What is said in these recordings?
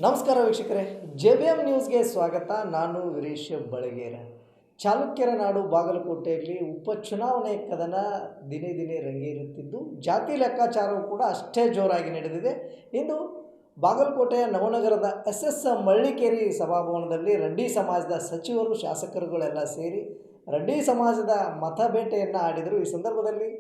ನಮಸ್ಕಾರ ವೀಕ್ಷಕರೇ, JBM ನ್ಯೂಸ್ಗೆ ಸ್ವಾಗತ. ನಾನು ವೀರೇಶ್ ಬಳಗೇರ. ಚಾಲುಕ್ಯರ ನಾಡು ಬಾಗಲಕೋಟೆಯಲ್ಲಿ ಉಪಚುನಾವಣೆ ಕದನ ದಿನೇ ದಿನೇ ರಂಗೇರುತ್ತಿದ್ದು ಜಾತಿ ಲೆಕ್ಕಾಚಾರವು ಕೂಡ ಅಷ್ಟೇ ಜೋರಾಗಿ ನಡೆದಿದೆ. ಇಂದು ಬಾಗಲಕೋಟೆಯ ನವನಗರದ SS ಮಳ್ಳಿಕೇರಿ ಸಭಾಭವನದಲ್ಲಿ ರೆಡ್ಡಿ ಸಮಾಜದ ಸಚಿವರು, ಶಾಸಕರುಗಳೆಲ್ಲ ಸೇರಿ ರೆಡ್ಡಿ ಸಮಾಜದ ಮತಬೇಟೆಯನ್ನು ಆಡಿದರು. ಈ ಸಂದರ್ಭದಲ್ಲಿ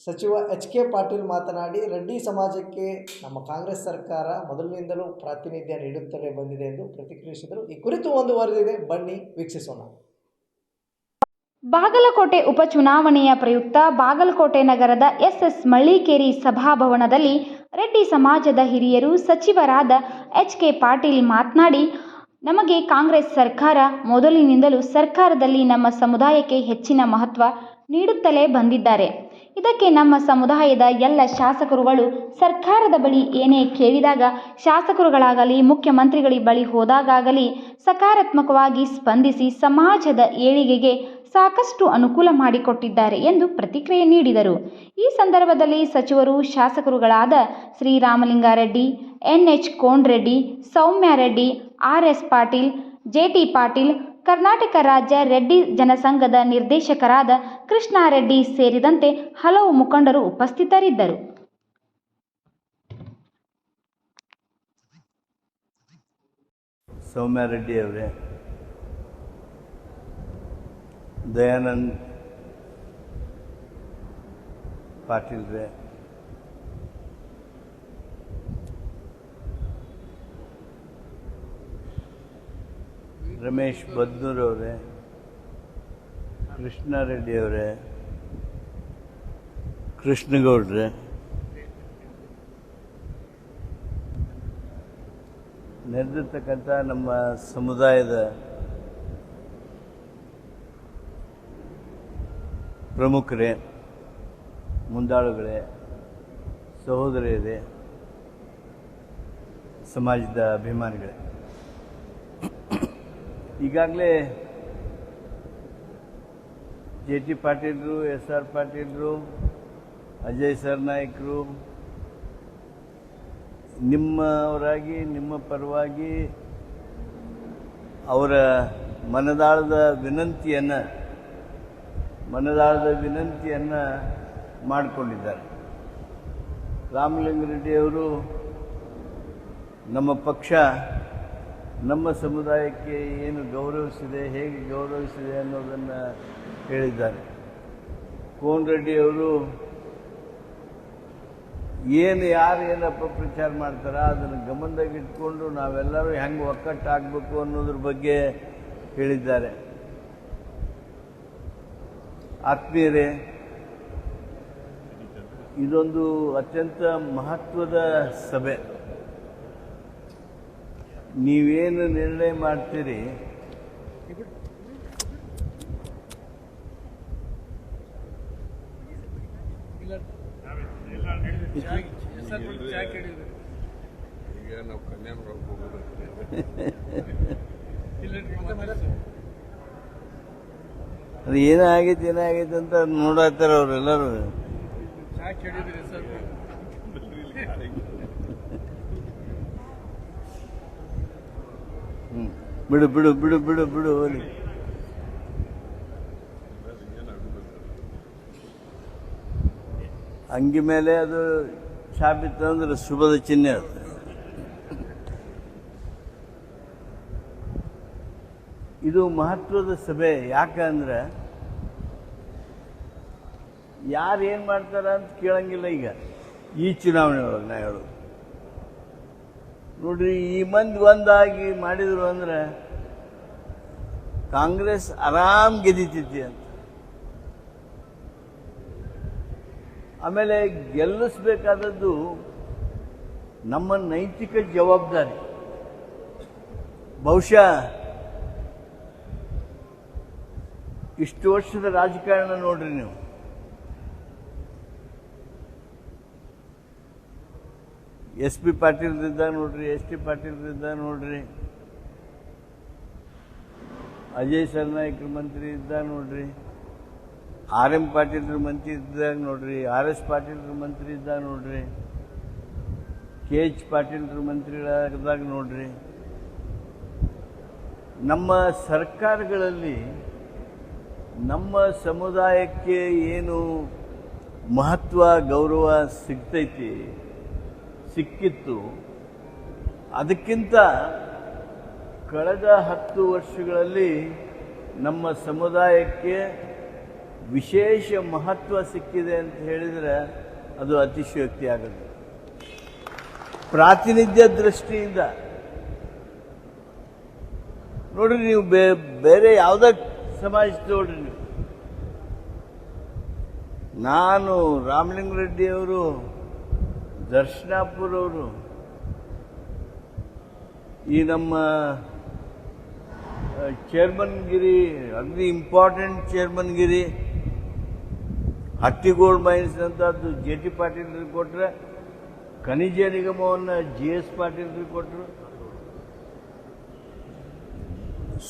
ಸಚಿವ HK ಪಾಟೀಲ್ ಮಾತನಾಡಿ, ರೆಡ್ಡಿ ಸಮಾಜಕ್ಕೆ ನಮ್ಮ ಕಾಂಗ್ರೆಸ್ ಸರ್ಕಾರ ಮೊದಲಿನಿಂದಲೂ ಪ್ರಾತಿನಿಧ್ಯ ನೀಡುತ್ತಲೇ ಬಂದಿದೆ ಎಂದು ಪ್ರತಿಕ್ರಿಯಿಸಿದರು. ಈ ಕುರಿತು ಒಂದು ವರದಿದೆ, ಬನ್ನಿ ವೀಕ್ಷಿಸೋಣ. ಬಾಗಲಕೋಟೆ ಉಪಚುನಾವಣೆಯ ಪ್ರಯುಕ್ತ ಬಾಗಲಕೋಟೆ ನಗರದ SS ಮಳ್ಳಿಕೇರಿ ಸಭಾಭವನದಲ್ಲಿ ರೆಡ್ಡಿ ಸಮಾಜದ ಹಿರಿಯರು, ಸಚಿವರಾದ HK ಪಾಟೀಲ್ ಮಾತನಾಡಿ, ನಮಗೆ ಕಾಂಗ್ರೆಸ್ ಸರ್ಕಾರ ಮೊದಲಿನಿಂದಲೂ ಸರ್ಕಾರದಲ್ಲಿ ನಮ್ಮ ಸಮುದಾಯಕ್ಕೆ ಹೆಚ್ಚಿನ ಮಹತ್ವ ನೀಡುತ್ತಲೇ ಬಂದಿದ್ದಾರೆ. ಇದಕ್ಕೆ ನಮ್ಮ ಸಮುದಾಯದ ಎಲ್ಲ ಶಾಸಕರುಗಳು ಸರ್ಕಾರದ ಬಳಿ ಏನೇ ಕೇಳಿದಾಗ, ಶಾಸಕರುಗಳಾಗಲಿ ಮುಖ್ಯಮಂತ್ರಿಗಳ ಬಳಿ ಹೋದಾಗಲಿ ಸಕಾರಾತ್ಮಕವಾಗಿ ಸ್ಪಂದಿಸಿ ಸಮಾಜದ ಏಳಿಗೆಗೆ ಸಾಕಷ್ಟು ಅನುಕೂಲ ಮಾಡಿಕೊಟ್ಟಿದ್ದಾರೆ ಎಂದು ಪ್ರತಿಕ್ರಿಯೆ ನೀಡಿದರು. ಈ ಸಂದರ್ಭದಲ್ಲಿ ಸಚಿವರು, ಶಾಸಕರುಗಳಾದ ಶ್ರೀರಾಮಲಿಂಗಾರೆಡ್ಡಿ, NH ಕೋನರೆಡ್ಡಿ, ಸೌಮ್ಯ ರೆಡ್ಡಿ, RS ಪಾಟೀಲ್, JT ಪಾಟೀಲ್, ಕರ್ನಾಟಕ ರಾಜ್ಯ ರೆಡ್ಡಿ ಜನಸಂಘದ ನಿರ್ದೇಶಕರಾದ ಕೃಷ್ಣಾರೆಡ್ಡಿ ಸೇರಿದಂತೆ ಹಲವು ಮುಖಂಡರು ಉಪಸ್ಥಿತರಿದ್ದರು. ಸೌಮ್ಯ ರೆಡ್ಡಿ ಅವರೇ, ದಯಾನಂದ್ ಪಾಟೀಲ್ರೆ, ರಮೇಶ್ ಬದ್ನೂರ್ ಅವರೇ, ಕೃಷ್ಣಾರೆಡ್ಡಿ ಅವರೇ, ಕೃಷ್ಣಗೌಡ್ರೆ, ನೆರೆದಿರ್ತಕ್ಕಂಥ ನಮ್ಮ ಸಮುದಾಯದ ಪ್ರಮುಖರೇ, ಮುಂದಾಳುಗಳೇ, ಸಹೋದರಿಯರೇ, ಸಮಾಜದ ಅಭಿಮಾನಿಗಳೇ, ಈಗಾಗಲೇ JT ಪಾಟೀಲರು, SR ಪಾಟೀಲರು, ಅಜಯ್ ಸರ್ನಾಯ್ಕರು ನಿಮ್ಮವರಾಗಿ, ನಿಮ್ಮ ಪರವಾಗಿ ಅವರ ಮನದಾಳದ ವಿನಂತಿಯನ್ನು ಮಾಡಿಕೊಂಡಿದ್ದಾರೆ. ರಾಮಲಿಂಗಾರೆಡ್ಡಿಯವರು ನಮ್ಮ ಪಕ್ಷ ನಮ್ಮ ಸಮುದಾಯಕ್ಕೆ ಏನು ಗೌರವಿಸಿದೆ, ಹೇಗೆ ಗೌರವಿಸಿದೆ ಅನ್ನೋದನ್ನು ಹೇಳಿದ್ದಾರೆ. ಕೋನರೆಡ್ಡಿಯವರು ಯಾರು ಅಪಪ್ರಚಾರ ಮಾಡ್ತಾರ ಅದನ್ನು ಗಮನದಾಗಿಟ್ಕೊಂಡು ನಾವೆಲ್ಲರೂ ಹೆಂಗೆ ಒಕ್ಕಟ್ಟಾಗಬೇಕು ಅನ್ನೋದ್ರ ಬಗ್ಗೆ ಹೇಳಿದ್ದಾರೆ. ಆತ್ಮೀಯರೇ, ಇದೊಂದು ಅತ್ಯಂತ ಮಹತ್ವದ ಸಭೆ. ನೀವೇನು ನಿರ್ಣಯ ಮಾಡ್ತೀರಿ ಅದು ಏನಾಗೈತೆ ಅಂತ ನೋಡತ್ತಾರ ಅವರೆಲ್ಲರೂ. ಬಿಡು ಬಿಡು ಬಿಡು ಬಿಡು ಬಿಡು ಹೋಲಿ. ಅಂಗಿ ಮೇಲೆ ಅದು ಚಾ ಬಿತ್ತು ಅಂದ್ರೆ ಶುಭದ ಚಿಹ್ನೆ ಅದು. ಇದು ಮಹತ್ವದ ಸಭೆ. ಯಾಕಂದ್ರೆ ಯಾರು ಏನು ಮಾಡ್ತಾರ ಅಂತ ಕೇಳಂಗಿಲ್ಲ. ಈಗ ಈ ಚುನಾವಣೆ ಒಳಗೆ ನಾ ಹೇಳೋದು ನೋಡ್ರಿ, ಈ ಮಂದಿ ಒಂದಾಗಿ ಮಾಡಿದ್ರು ಅಂದ್ರೆ ಕಾಂಗ್ರೆಸ್ ಆರಾಮ್ ಗೆದ್ದಿತೈತಿ ಅಂತ. ಆಮೇಲೆ ಗೆಲ್ಲಿಸಬೇಕಾದದ್ದು ನಮ್ಮ ನೈತಿಕ ಜವಾಬ್ದಾರಿ. ಬಹುಶಃ ಇಷ್ಟು ವರ್ಷದ ರಾಜಕಾರಣ ನೋಡ್ರಿ ನೀವು, SP ಪಾಟೀಲ್ರಿದ್ದಾಗ ನೋಡ್ರಿ, ST ಪಾಟೀಲ್ರಿದ್ದಾಗ ನೋಡ್ರಿ, ಅಜಯ್ ಸರ್ನಾಯ್ಕರ ಮಂತ್ರಿ ಇದ್ದಾಗ ನೋಡ್ರಿ, RM ಪಾಟೀಲ್ರ ಮಂತ್ರಿ ಇದ್ದಾಗ ನೋಡ್ರಿ, RS ಪಾಟೀಲ್ರ ಮಂತ್ರಿ ಇದ್ದಾಗ ನೋಡ್ರಿ, KH ಪಾಟೀಲ್ರು ಮಂತ್ರಿಗಳಾದಾಗ ನೋಡ್ರಿ, ನಮ್ಮ ಸರ್ಕಾರಗಳಲ್ಲಿ ನಮ್ಮ ಸಮುದಾಯಕ್ಕೆ ಏನು ಮಹತ್ವ ಗೌರವ ಸಿಕ್ಕಿತ್ತು, ಅದಕ್ಕಿಂತ ಕಳೆದ 10 ವರ್ಷಗಳಲ್ಲಿ ನಮ್ಮ ಸಮುದಾಯಕ್ಕೆ ವಿಶೇಷ ಮಹತ್ವ ಸಿಕ್ಕಿದೆ ಅಂತ ಹೇಳಿದರೆ ಅದು ಅತಿಶಯೋಕ್ತಿ ಆಗದು. ಪ್ರಾತಿನಿಧ್ಯ ದೃಷ್ಟಿಯಿಂದ ನೋಡ್ರಿ, ನೀವು ಬೇರೆ ಯಾವುದೇ ಸಮಾಜ ನೋಡ್ರಿ, ನೀವು ನಾನು ರಾಮಲಿಂಗಾರೆಡ್ಡಿಯವರು, ದರ್ಶನಾಪುರ ಅವರು, ಈ ನಮ್ಮ ಚೇರ್ಮನ್ಗಿರಿ, ಅಗ್ರಿ ಇಂಪಾರ್ಟೆಂಟ್ ಚೇರ್ಮನ್ಗಿರಿ, ಹಟ್ಟಿಗೋಲ್ಡ್ ಮೈನ್ಸ್ ಅಂತದ್ದು JT ಪಾಟೀಲ್ರಿಗೆ ಕೊಟ್ಟರೆ, ಖನಿಜ ನಿಗಮವನ್ನು GS ಪಾಟೀಲ್ರಿಗೆ ಕೊಟ್ಟರು,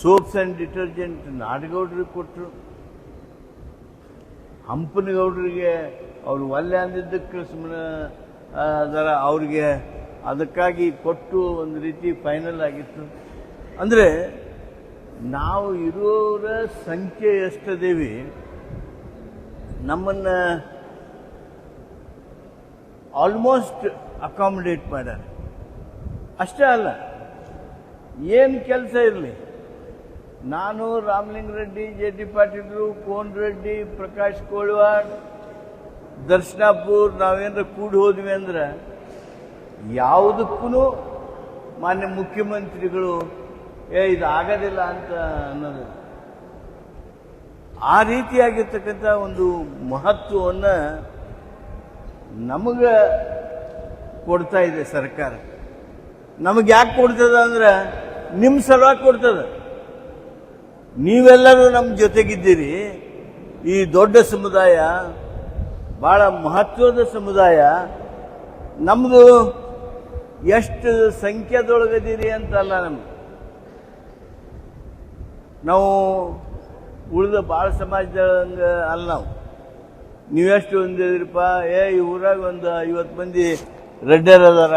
ಸೋಪ್ಸ್ ಆ್ಯಂಡ್ ಡಿಟರ್ಜೆಂಟ್ ನಾಡಗೌಡರಿಗೆ ಕೊಟ್ಟರು, ಹಂಪನಗೌಡರಿಗೆ ಅವರು ಒಲ್ಲೆ ಅಂದಿದ್ದಕ್ಕೆ ಸುಮ್ಮನೆ ಅದರ ಅವ್ರಿಗೆ ಅದಕ್ಕಾಗಿ ಕೊಟ್ಟು ಒಂದು ರೀತಿ ಫೈನಲ್ ಆಗಿತ್ತು. ಅಂದರೆ ನಾವು ಇರೋರ ಸಂಖ್ಯೆ ಎಷ್ಟದೇವಿ, ನಮ್ಮನ್ನು ಆಲ್ಮೋಸ್ಟ್ ಅಕಾಮಿಡೇಟ್ ಮಾಡ್ಯಾರ. ಅಷ್ಟೇ ಅಲ್ಲ, ಏನು ಕೆಲಸ ಇರಲಿ, ನಾನು ರಾಮಲಿಂಗಾರೆಡ್ಡಿ, JT ಪಾಟೀಲ್ರು, ಕೋನ್ ರೆಡ್ಡಿ, ಪ್ರಕಾಶ್ ಕೋಳಿವಾಡ್, ದರ್ಶನಾಪುರ್ ನಾವೇನಾರ ಕೂಡಿ ಹೋದ್ವಿ ಅಂದ್ರೆ ಯಾವುದಕ್ಕೂ ಮಾನ್ಯ ಮುಖ್ಯಮಂತ್ರಿಗಳು ಇದು ಆಗೋದಿಲ್ಲ ಅಂತ ಅನ್ನೋದು. ಆ ರೀತಿಯಾಗಿರ್ತಕ್ಕಂಥ ಒಂದು ಮಹತ್ವವನ್ನು ನಮಗೆ ಕೊಡ್ತಾ ಇದೆ ಸರ್ಕಾರ. ನಮಗೆ ಯಾಕೆ ಕೊಡ್ತದ ಅಂದ್ರೆ ನಿಮ್ಮ ಸಲುವಾಗಿ ಕೊಡ್ತದೆ. ನೀವೆಲ್ಲರೂ ನಮ್ಮ ಜೊತೆಗಿದ್ದೀರಿ. ಈ ದೊಡ್ಡ ಸಮುದಾಯ, ಭಾಳ ಮಹತ್ವದ ಸಮುದಾಯ, ನಮ್ಮದು ಎಷ್ಟು ಸಂಖ್ಯಾದೊಳಗದೀರಿ ಅಂತಲ್ಲ, ನಾವು ಉಳಿದ ಭಾಳ ಸಮಾಜದೊಳಗೆ ಅಲ್ಲ. ನಾವು ನೀವೆಷ್ಟು ಒಂದಿದ್ರಪ್ಪ, ಈ ಊರಾಗ ಒಂದು 50 ಮಂದಿ ರೆಡ್ಡರ್ ಅದಾರ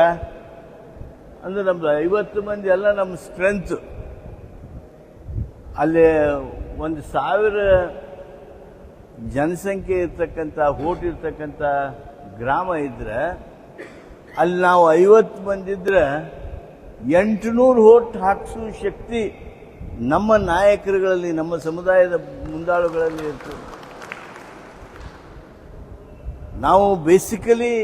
ಅಂದ್ರೆ ನಮ್ದು 50 ಮಂದಿ ಎಲ್ಲ ನಮ್ಮ ಸ್ಟ್ರೆಂತ್. ಅಲ್ಲಿ 1000 ಜನಸಂಖ್ಯೆ ಇರ್ತಕ್ಕಂಥ ಹೋಟ್ ಇರ್ತಕ್ಕಂಥ ಗ್ರಾಮ ಇದ್ರೆ, ಅಲ್ಲಿ ನಾವು 50 ಮಂದಿ ಇದ್ರೆ 800 ಹೋಟ್ ಹಾಕಿಸೋ ಶಕ್ತಿ ನಮ್ಮ ನಾಯಕರುಗಳಲ್ಲಿ, ನಮ್ಮ ಸಮುದಾಯದ ಮುಂದಾಳುಗಳಲ್ಲಿ ಇರ್ತದೆ. ನಾವು ಬೇಸಿಕಲಿ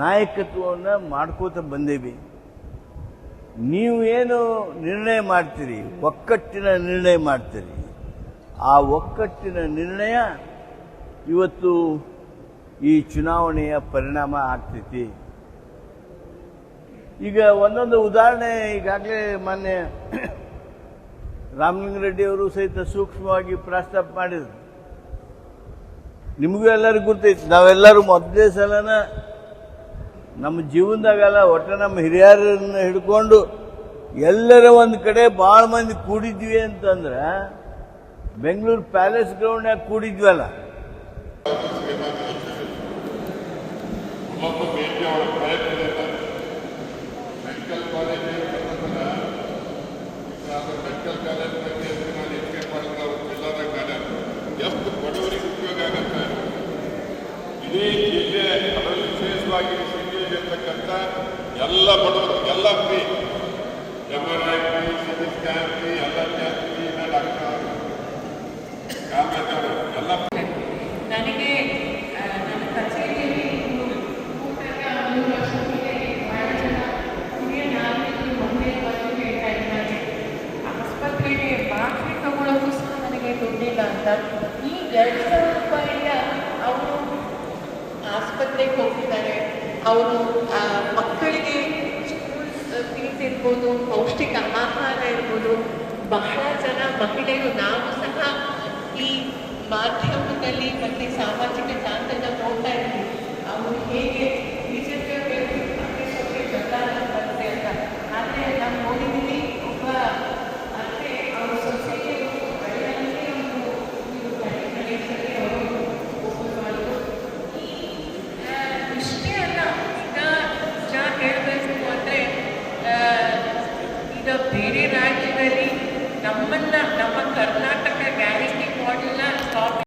ನಾಯಕತ್ವವನ್ನು ಮಾಡ್ಕೋತ ಬಂದೇವಿ. ನೀವು ಏನು ನಿರ್ಣಯ ಮಾಡ್ತೀರಿ, ಒಕ್ಕಟ್ಟಿನ ನಿರ್ಣಯ ಮಾಡ್ತೀರಿ, ಆ ಒಕ್ಕಟ್ಟಿನ ನಿರ್ಣಯ ಇವತ್ತು ಈ ಚುನಾವಣೆಯ ಪರಿಣಾಮ ಆಗ್ತೈತಿ. ಈಗ ಒಂದೊಂದು ಉದಾಹರಣೆ ಈಗಾಗಲೇ ಮಾನ್ಯ ರಾಮಲಿಂಗಾರೆಡ್ಡಿಯವರು ಸಹಿತ ಸೂಕ್ಷ್ಮವಾಗಿ ಪ್ರಸ್ತಾಪ ಮಾಡಿದರು. ನಿಮಗೂ ಎಲ್ಲರಿಗೂ ಗೊತ್ತೈತಿ, ನಾವೆಲ್ಲರೂ ಮೊದಲೇ ಸಲನ ನಮ್ಮ ಜೀವನದಾಗಲ್ಲ, ಒಟ್ಟು ನಮ್ಮ ಹಿರಿಯರನ್ನ ಹಿಡ್ಕೊಂಡು ಎಲ್ಲರ ಒಂದು ಕಡೆ ಭಾಳ ಮಂದಿ ಕೂಡಿದ್ವಿ ಅಂತಂದ್ರೆ ಬೆಂಗಳೂರು ಪ್ಯಾಲೇಸ್ ಗ್ರೌಂಡ್ನಾಗ ಕೂಡಿದ್ವಲ್ಲ. ಮೆಡಿಕಲ್ ಕಾಲೇಜ್ ಮೆಡಿಕಲ್ ಕಾಲೇಜ್ ಬಗ್ಗೆ ನಾನು ಹೆಚ್ಚಿಗೆ ಮಾಡಿದ ಜಿಲ್ಲಾದಾಗ ಎಷ್ಟು ಬಡವರಿಗೆ ಉಪಯೋಗ ಆಗುತ್ತೆ. ಇಡೀ ಜಿಲ್ಲೆ, ಅದರಲ್ಲಿ ವಿಶೇಷವಾಗಿ ಸಿಟಿಯಲ್ಲಿರ್ತಕ್ಕಂಥ ಎಲ್ಲ ಬಡವರು ಎಲ್ಲ free, MRI free, CT scan free, ಎಲ್ಲ ಫ್ರೀ, ಡಾಕ್ಟರ್ ಎಲ್ಲ ನನಗೆ ನನ್ನ ಕಚೇರಿಯಲ್ಲಿ ಊಟದ 3 ವರ್ಷಕ್ಕೆ ಬಹಳ ಜನ ಹಿರಿಯ ನಾಗರಿಕರು ಒಂದೇ ಬಂದು ಹೇಳ್ತಾ ಇದ್ದಾರೆ, ಆಸ್ಪತ್ರೆಗೆ ಮಾತ್ರೆ ತಗೊಳ್ಳೋಕ್ಕೂ ಸಹ ನನಗೆ ದುಡ್ಡಿಲ್ಲ ಅಂತ. ಈ 2,000 ರೂಪಾಯಿಯ ಅವರು ಆಸ್ಪತ್ರೆಗೆ ಹೋಗ್ತಿದ್ದಾರೆ. ಅವರು ಮಕ್ಕಳಿಗೆ ಸ್ಕೂಲ್ ಫೀಸ್ ಇರ್ಬೋದು, ಪೌಷ್ಟಿಕ ಆಹಾರ ಇರ್ಬೋದು. ಬಹಳ ಜನ ಮಹಿಳೆಯರು, ನಾವು ಸಹ ಈ ಮಾಧ್ಯಮದಲ್ಲಿ ಮತ್ತು ಸಾಮಾಜಿಕ ಜಾಲತಾಣ ನೋಡ್ತಾ ಇರ್ತೀವಿ, ಅವರು ಹೇಗೆ ಬಿಜೆಪಿಯ ಬಗ್ಗೆ ಬರುತ್ತೆ ಅಂತ. ಆದರೆ ನಾವು ನೋಡಿದ್ದೀವಿ, ಒಬ್ಬ ಅತ್ತೆ ಅವ್ರ ಸೊಸೆಗೆ ಒಳ್ಳೆಯದೇ ಒಂದು ಪ್ರದೇಶದಲ್ಲಿ ಅವರು ಇಷ್ಟೇ ಅಲ್ಲ, ಈಗ ನಮ್ಮನ್ನು